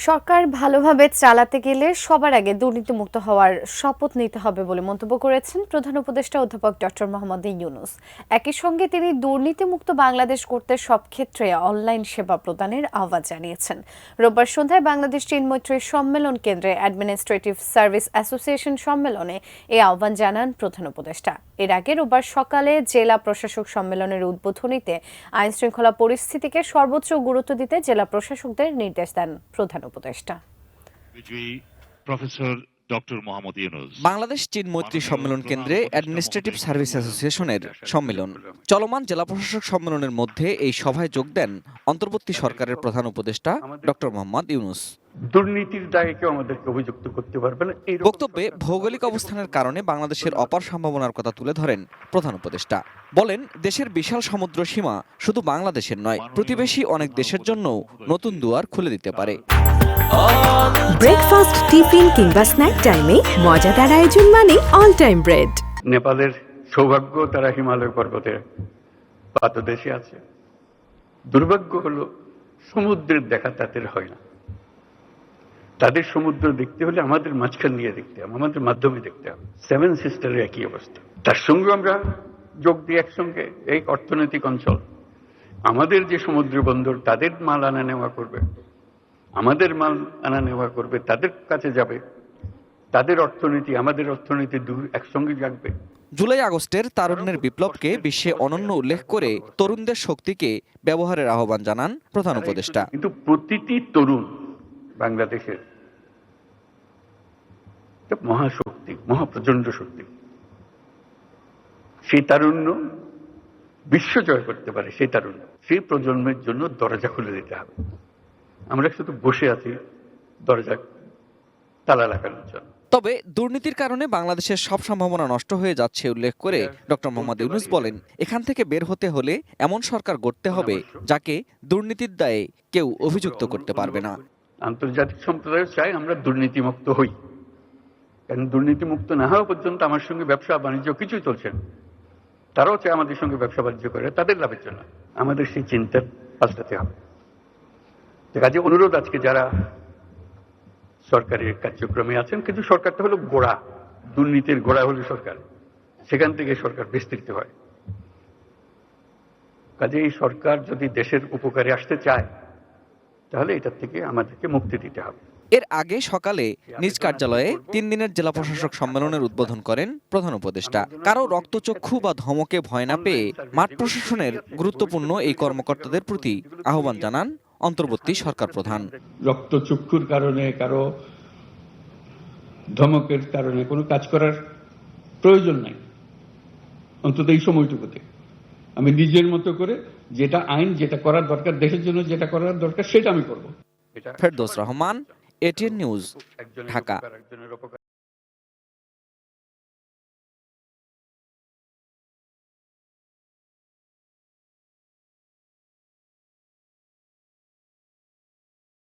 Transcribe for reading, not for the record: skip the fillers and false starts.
সরকার ভালোভাবে চালাতে গেলে সবার আগে দুর্নীতিমুক্ত হওয়ার শপথ নিতে হবে বলে মন্তব্য করেছেন প্রধান উপদেষ্টা অধ্যাপক ডক্টর মোহাম্মদ ইউনূস। একই সঙ্গে তিনি দুর্নীতিমুক্ত বাংলাদেশ করতে সব ক্ষেত্রে অনলাইন সেবা প্রদানের আহ্বান জানিয়েছেন। রোববার সন্ধ্যায় বাংলাদেশ চীন মৈত্রী সম্মেলন কেন্দ্রে অ্যাডমিনিস্ট্রেটিভ সার্ভিস অ্যাসোসিয়েশন সম্মেলনে এই আহ্বান জানান প্রধান উপদেষ্টা। এর আগে রোববার সকালে জেলা প্রশাসক সম্মেলনের উদ্বোধনীতে আইনশৃঙ্খলা পরিস্থিতিকে সর্বোচ্চ গুরুত্ব দিতে জেলা প্রশাসকদের নির্দেশ দেন প্রধান উপদেষ্টা। বাংলাদেশ চীন মৈত্রী সম্মেলন কেন্দ্রে অ্যাডমিনিস্ট্রেটিভ সার্ভিস অ্যাসোসিয়েশনের সম্মেলন চলমান জেলা প্রশাসক সম্মেলনের মধ্যে এই সভায় যোগ দেন অন্তর্বর্তী সরকারের প্রধান উপদেষ্টা ডক্টর মোহাম্মদ ইউনূস। দুর্নীতির দায়ে কেউ আমাদেরকে অভিযুক্ত করতে পারবে না। বক্তব্যে ভৌগোলিক অবস্থানের কারণে বাংলাদেশের অপার সম্ভাবনার কথা তুলে ধরেন প্রধান উপদেষ্টা। বলেন, দেশের বিশাল সমুদ্র সীমা শুধু বাংলাদেশের নয়, প্রতিবেশী অনেক দেশের জন্য নতুন দুয়ার খুলে দিতে পারে। ব্রেকফাস্ট, টিফিন কিংবা স্ন্যাক টাইমে মজাদার আয়োজন মানে অল টাইম ব্রেড। নেপালের সৌভাগ্য, তারা হিমালয় পর্বতের পাদদেশে আছে। দুর্ভাগ্য হলো সমুদ্রের দেখা তাদের হয় না। তাদের সমুদ্র দেখতে হলে আমাদের মাঝখান দিয়ে দেখতে হবে, আমাদের মাধ্যমে দেখতে হবে। সেভেন সিস্টারের একই অবস্থা। তার সঙ্গে আমরা যোগ দিই একসঙ্গে এই অর্থনৈতিক অঞ্চল। আমাদের যে সমুদ্র বন্দর, তাদের মাল আনা নেওয়া করবে, আমাদের মাল আনা নেওয়া করবে, তাদের কাছে যাবে। তাদের অর্থনীতি আমাদের অর্থনীতি একসঙ্গে জাগবে। জুলাই আগস্টের তারুণ্যের বিপ্লবকে বিশ্বে অনন্য উল্লেখ করে তরুণদের শক্তিকে ব্যবহারের আহ্বান জানান প্রধান উপদেষ্টা। কিন্তু প্রতিটি তরুণ বাংলাদেশের মহাশক্তি, মহাপ্রচন্ড শক্তি। সেই তারুণ্য বিশ্ব জয় করতে পারে। সেই তারুণ্য, সেই প্রজন্মের জন্য দরজা খুলে দিতে হবে। আমরা শুধু বসে আছি দরজা তালা লাগানোর জন্য। তবে দুর্নীতির কারণে বাংলাদেশের সব সম্ভাবনা নষ্ট হয়ে যাচ্ছে উল্লেখ করে ডক্টর মোহাম্মদ ইউনূস বলেন, এখান থেকে বের হতে হলে এমন সরকার গড়তে হবে যাকে দুর্নীতির দায়ে কেউ অভিযুক্ত করতে পারবে না। আন্তর্জাতিক সম্প্রদায় চাই আমরা দুর্নীতিমুক্ত হই, কারণ দুর্নীতিমুক্ত না হওয়া পর্যন্ত আমার সঙ্গে ব্যবসা বাণিজ্য কিছুই চলছে না। তারাও চায় আমাদের সঙ্গে ব্যবসা বাণিজ্য করে তাদের লাভের জন্য। আমাদের সেই চিন্তা পাল্টাতে হবে। কাজে অনুরোধ, আজকে যারা সরকারের কার্যক্রমে আছেন, কিন্তু সরকারটা হলো গোড়া, দুর্নীতির গোড়া হলো সরকার, সেখান থেকে সরকার বিস্তৃত হয়। কাজে এই সরকার যদি দেশের উপকারে আসতে চায়, তাহলে এটার থেকে আমাদেরকে মুক্তি দিতে হবে। এর আগে সকালে নিজ কার্যালয়ে 3 দিনের জেলা প্রশাসক সম্মেলনের উদ্বোধন করেন প্রধান উপদেষ্টা। কারো রক্তচক্ষু বা ধমকে ভয় না পেয়ে মাঠ প্রশাসনের গুরুত্বপূর্ণ এই কর্মকর্তাদের প্রতি আহ্বান জানান অন্তর্বর্তী সরকার প্রধান। রক্তচক্ষুর কারণে, কারো ধমকের কারণে কোনো কাজ করার প্রয়োজন নাই, অন্তত এই সময়টুকুতে। আমি নিজের মতো করে যেটা আইন, যেটা করার দরকার, দেশের জন্য যেটা করার দরকার, সেটা আমি করব। Ferdous Rahman, ATN news, Dhaka.